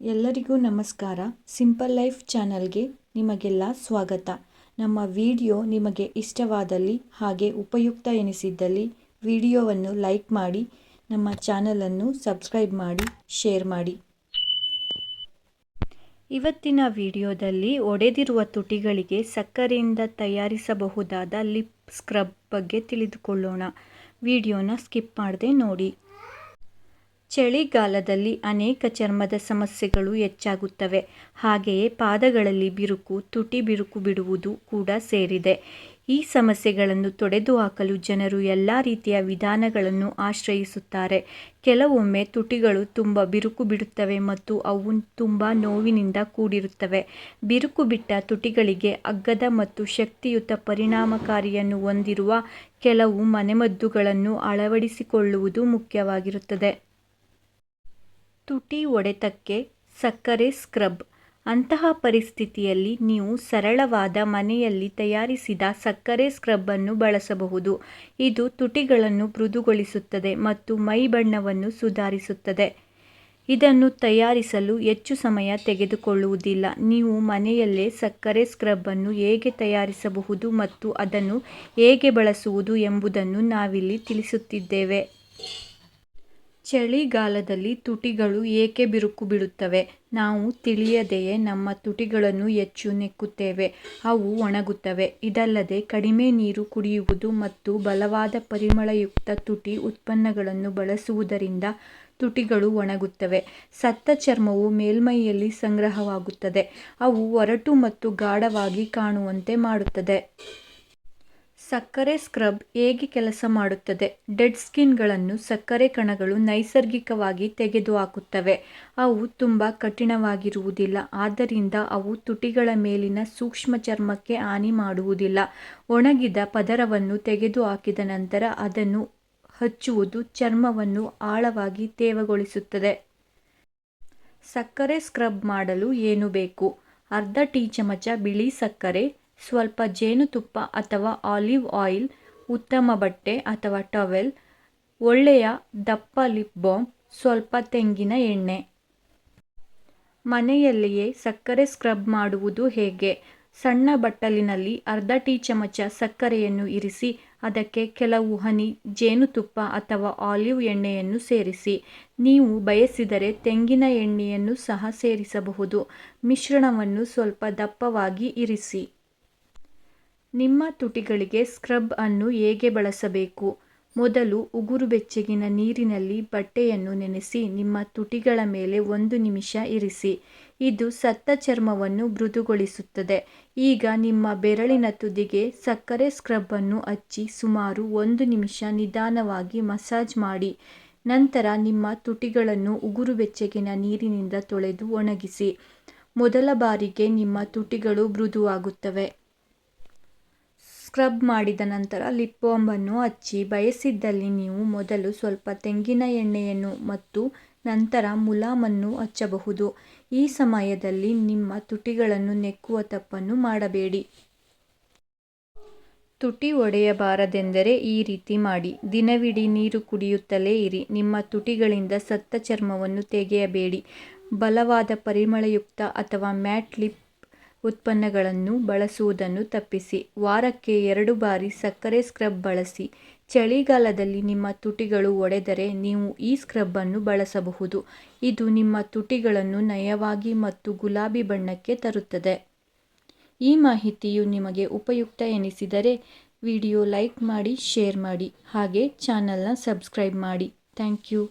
ಎಲ್ಲರಿಗೂ ನಮಸ್ಕಾರ. Simple life ಚಾನಲ್ಗೆ ನಿಮಗೆಲ್ಲ ಸ್ವಾಗತ. ನಮ್ಮ ವಿಡಿಯೋ ನಿಮಗೆ ಇಷ್ಟವಾದಲ್ಲಿ ಹಾಗೆ ಉಪಯುಕ್ತ ಎನಿಸಿದ್ದಲ್ಲಿ ವಿಡಿಯೋವನ್ನು ಲೈಕ್ ಮಾಡಿ, ನಮ್ಮ ಚಾನಲನ್ನು ಸಬ್ಸ್ಕ್ರೈಬ್ ಮಾಡಿ, ಶೇರ್ ಮಾಡಿ. ಇವತ್ತಿನ ವಿಡಿಯೋದಲ್ಲಿ ಒಡೆದಿರುವ ತುಟಿಗಳಿಗೆ ಸಕ್ಕರೆಯಿಂದ ತಯಾರಿಸಬಹುದಾದ ಲಿಪ್ ಸ್ಕ್ರಬ್ ಬಗ್ಗೆ ತಿಳಿದುಕೊಳ್ಳೋಣ. ವಿಡಿಯೋನ ಸ್ಕಿಪ್ ಮಾಡದೆ ನೋಡಿ. ಚಳಿಗಾಲದಲ್ಲಿ ಅನೇಕ ಚರ್ಮದ ಸಮಸ್ಯೆಗಳು ಹೆಚ್ಚಾಗುತ್ತವೆ. ಹಾಗೆಯೇ ಪಾದಗಳಲ್ಲಿ ಬಿರುಕು, ತುಟಿ ಬಿರುಕು ಬಿಡುವುದು ಕೂಡ ಸೇರಿದೆ. ಈ ಸಮಸ್ಯೆಗಳನ್ನು ತೊಡೆದುಹಾಕಲು ಜನರು ಎಲ್ಲ ರೀತಿಯ ವಿಧಾನಗಳನ್ನು ಆಶ್ರಯಿಸುತ್ತಾರೆ. ಕೆಲವೊಮ್ಮೆ ತುಟಿಗಳು ತುಂಬ ಬಿರುಕು ಬಿಡುತ್ತವೆ ಮತ್ತು ಅವು ತುಂಬ ನೋವಿನಿಂದ ಕೂಡಿರುತ್ತವೆ. ಬಿರುಕು ಬಿಟ್ಟ ತುಟಿಗಳಿಗೆ ಅಗ್ಗದ ಮತ್ತು ಶಕ್ತಿಯುತ ಪರಿಣಾಮಕಾರಿಯನ್ನು ಹೊಂದಿರುವ ಕೆಲವು ಮನೆಮದ್ದುಗಳನ್ನು ಅಳವಡಿಸಿಕೊಳ್ಳುವುದು ಮುಖ್ಯವಾಗಿರುತ್ತದೆ. ತುಟಿ ಹೊಡೆತಕ್ಕೆ ಸಕ್ಕರೆ ಸ್ಕ್ರಬ್. ಅಂತಹ ಪರಿಸ್ಥಿತಿಯಲ್ಲಿ ನೀವು ಸರಳವಾದ ಮನೆಯಲ್ಲಿ ತಯಾರಿಸಿದ ಸಕ್ಕರೆ ಸ್ಕ್ರಬ್ ಅನ್ನು ಬಳಸಬಹುದು. ಇದು ತುಟಿಗಳನ್ನು ಮೃದುಗೊಳಿಸುತ್ತದೆ ಮತ್ತು ಮೈ ಬಣ್ಣವನ್ನು ಸುಧಾರಿಸುತ್ತದೆ. ಇದನ್ನು ತಯಾರಿಸಲು ಹೆಚ್ಚು ಸಮಯ ತೆಗೆದುಕೊಳ್ಳುವುದಿಲ್ಲ. ನೀವು ಮನೆಯಲ್ಲೇ ಸಕ್ಕರೆ ಸ್ಕ್ರಬ್ ಅನ್ನು ಹೇಗೆ ತಯಾರಿಸಬಹುದು ಮತ್ತು ಅದನ್ನು ಹೇಗೆ ಬಳಸುವುದು ಎಂಬುದನ್ನು ನಾವಿಲ್ಲಿ ತಿಳಿಸುತ್ತಿದ್ದೇವೆ. ಚಳಿಗಾಲದಲ್ಲಿ ತುಟಿಗಳು ಏಕೆ ಬಿರುಕು ಬಿಡುತ್ತವೆ? ನಾವು ತಿಳಿಯದೆಯೇ ನಮ್ಮ ತುಟಿಗಳನ್ನು ಹೆಚ್ಚು ನೆಕ್ಕುತ್ತೇವೆ, ಅವು ಒಣಗುತ್ತವೆ. ಇದಲ್ಲದೆ ಕಡಿಮೆ ನೀರು ಕುಡಿಯುವುದು ಮತ್ತು ಬಲವಾದ ಪರಿಮಳಯುಕ್ತ ತುಟಿ ಉತ್ಪನ್ನಗಳನ್ನು ಬಳಸುವುದರಿಂದ ತುಟಿಗಳು ಒಣಗುತ್ತವೆ. ಸತ್ತ ಚರ್ಮವು ಮೇಲ್ಮೈಯಲ್ಲಿ ಸಂಗ್ರಹವಾಗುತ್ತದೆ, ಅವು ಒರಟು ಮತ್ತು ಗಾಢವಾಗಿ ಕಾಣುವಂತೆ ಮಾಡುತ್ತದೆ. ಸಕ್ಕರೆ ಸ್ಕ್ರಬ್ ಹೇಗೆ ಕೆಲಸ ಮಾಡುತ್ತದೆ? ಡೆಡ್ ಸ್ಕಿನ್ಗಳನ್ನು ಸಕ್ಕರೆ ಕಣಗಳು ನೈಸರ್ಗಿಕವಾಗಿ ತೆಗೆದುಹಾಕುತ್ತವೆ. ಅವು ತುಂಬ ಕಠಿಣವಾಗಿರುವುದಿಲ್ಲ, ಆದ್ದರಿಂದ ಅವು ತುಟಿಗಳ ಮೇಲಿನ ಸೂಕ್ಷ್ಮ ಚರ್ಮಕ್ಕೆ ಹಾನಿ ಮಾಡುವುದಿಲ್ಲ. ಒಣಗಿದ ಪದರವನ್ನು ತೆಗೆದುಹಾಕಿದ ನಂತರ ಅದನ್ನು ಹಚ್ಚುವುದು ಚರ್ಮವನ್ನು ಆಳವಾಗಿ ತೇವಗೊಳಿಸುತ್ತದೆ. ಸಕ್ಕರೆ ಸ್ಕ್ರಬ್ ಮಾಡಲು ಏನು ಬೇಕು? ಅರ್ಧ ಟೀ ಚಮಚ ಬಿಳಿ ಸಕ್ಕರೆ, ಸ್ವಲ್ಪ ಜೇನುತುಪ್ಪ ಅಥವಾ ಆಲಿವ್ ಆಯಿಲ್, ಉತ್ತಮ ಬಟ್ಟೆ ಅಥವಾ ಟವೆಲ್, ಒಳ್ಳೆಯ ದಪ್ಪ ಲಿಪ್ ಬಾಮ್, ಸ್ವಲ್ಪ ತೆಂಗಿನ ಎಣ್ಣೆ. ಮನೆಯಲ್ಲಿಯೇ ಸಕ್ಕರೆ ಸ್ಕ್ರಬ್ ಮಾಡುವುದು ಹೇಗೆ? ಸಣ್ಣ ಬಟ್ಟಲಿನಲ್ಲಿ ಅರ್ಧ ಟೀ ಚಮಚ ಸಕ್ಕರೆಯನ್ನು ಇರಿಸಿ ಅದಕ್ಕೆ ಕೆಲವು ಹನಿ ಜೇನುತುಪ್ಪ ಅಥವಾ ಆಲಿವ್ ಎಣ್ಣೆಯನ್ನು ಸೇರಿಸಿ. ನೀವು ಬಯಸಿದರೆ ತೆಂಗಿನ ಎಣ್ಣೆಯನ್ನು ಸಹ ಸೇರಿಸಬಹುದು. ಮಿಶ್ರಣವನ್ನು ಸ್ವಲ್ಪ ದಪ್ಪವಾಗಿ ಇರಿಸಿ. ನಿಮ್ಮ ತುಟಿಗಳಿಗೆ ಸ್ಕ್ರಬ್ ಅನ್ನು ಹೇಗೆ ಬಳಸಬೇಕು? ಮೊದಲು ಉಗುರು ಬೆಚ್ಚಗಿನ ನೀರಿನಲ್ಲಿ ಬಟ್ಟೆಯನ್ನು ನೆನೆಸಿ ನಿಮ್ಮ ತುಟಿಗಳ ಮೇಲೆ 1 ನಿಮಿಷ ಇರಿಸಿ. ಇದು ಸತ್ತ ಚರ್ಮವನ್ನು ಮೃದುಗೊಳಿಸುತ್ತದೆ. ಈಗ ನಿಮ್ಮ ಬೆರಳಿನ ತುದಿಗೆ ಸಕ್ಕರೆ ಸ್ಕ್ರಬ್ ಅನ್ನು ಹಚ್ಚಿ ಸುಮಾರು 1 ನಿಮಿಷ ನಿಧಾನವಾಗಿ ಮಸಾಜ್ ಮಾಡಿ. ನಂತರ ನಿಮ್ಮ ತುಟಿಗಳನ್ನು ಉಗುರು ಬೆಚ್ಚಗಿನ ನೀರಿನಿಂದ ತೊಳೆದು ಒಣಗಿಸಿ. ಮೊದಲ ಬಾರಿಗೆ ನಿಮ್ಮ ತುಟಿಗಳು ಮೃದುವಾಗುತ್ತವೆ. ಸ್ಕ್ರಬ್ ಮಾಡಿದ ನಂತರ ಲಿಪ್ ಬಾಮ್ ಅನ್ನು ಹಚ್ಚಿ. ಬಯಸಿದ್ದಲ್ಲಿ ನೀವು ಮೊದಲು ಸ್ವಲ್ಪ ತೆಂಗಿನ ಎಣ್ಣೆಯನ್ನು ಮತ್ತು ನಂತರ ಮುಲಾಮನ್ನು ಹಚ್ಚಬಹುದು. ಈ ಸಮಯದಲ್ಲಿ ನಿಮ್ಮ ತುಟಿಗಳನ್ನು ನೆಕ್ಕುವ ತಪ್ಪನ್ನು ಮಾಡಬೇಡಿ. ತುಟಿ ಒಡೆಯಬಾರದೆಂದರೆ ಈ ರೀತಿ ಮಾಡಿ. ದಿನವಿಡೀ ನೀರು ಕುಡಿಯುತ್ತಲೇ ಇರಿ. ನಿಮ್ಮ ತುಟಿಗಳಿಂದ ಸತ್ತ ಚರ್ಮವನ್ನು ತೆಗೆಯಬೇಡಿ. ಬಲವಾದ ಪರಿಮಳಯುಕ್ತ ಅಥವಾ ಮ್ಯಾಟ್ ಲಿಪ್ ಉತ್ಪನ್ನಗಳನ್ನು ಬಳಸುವುದನ್ನು ತಪ್ಪಿಸಿ. ವಾರಕ್ಕೆ 2 ಬಾರಿ ಸಕ್ಕರೆ ಸ್ಕ್ರಬ್ ಬಳಸಿ. ಚಳಿಗಾಲದಲ್ಲಿ ನಿಮ್ಮ ತುಟಿಗಳು ಒಡೆದರೆ ನೀವು ಈ ಸ್ಕ್ರಬ್ ಅನ್ನು ಬಳಸಬಹುದು. ಇದು ನಿಮ್ಮ ತುಟಿಗಳನ್ನು ನಯವಾಗಿ ಮತ್ತು ಗುಲಾಬಿ ಬಣ್ಣಕ್ಕೆ ತರುತ್ತದೆ. ಈ ಮಾಹಿತಿಯು ನಿಮಗೆ ಉಪಯುಕ್ತ ಎನಿಸಿದರೆ ವಿಡಿಯೋ ಲೈಕ್ ಮಾಡಿ, ಶೇರ್ ಮಾಡಿ, ಹಾಗೆ ಚಾನಲ್ನ ಸಬ್ಸ್ಕ್ರೈಬ್ ಮಾಡಿ. Thank you.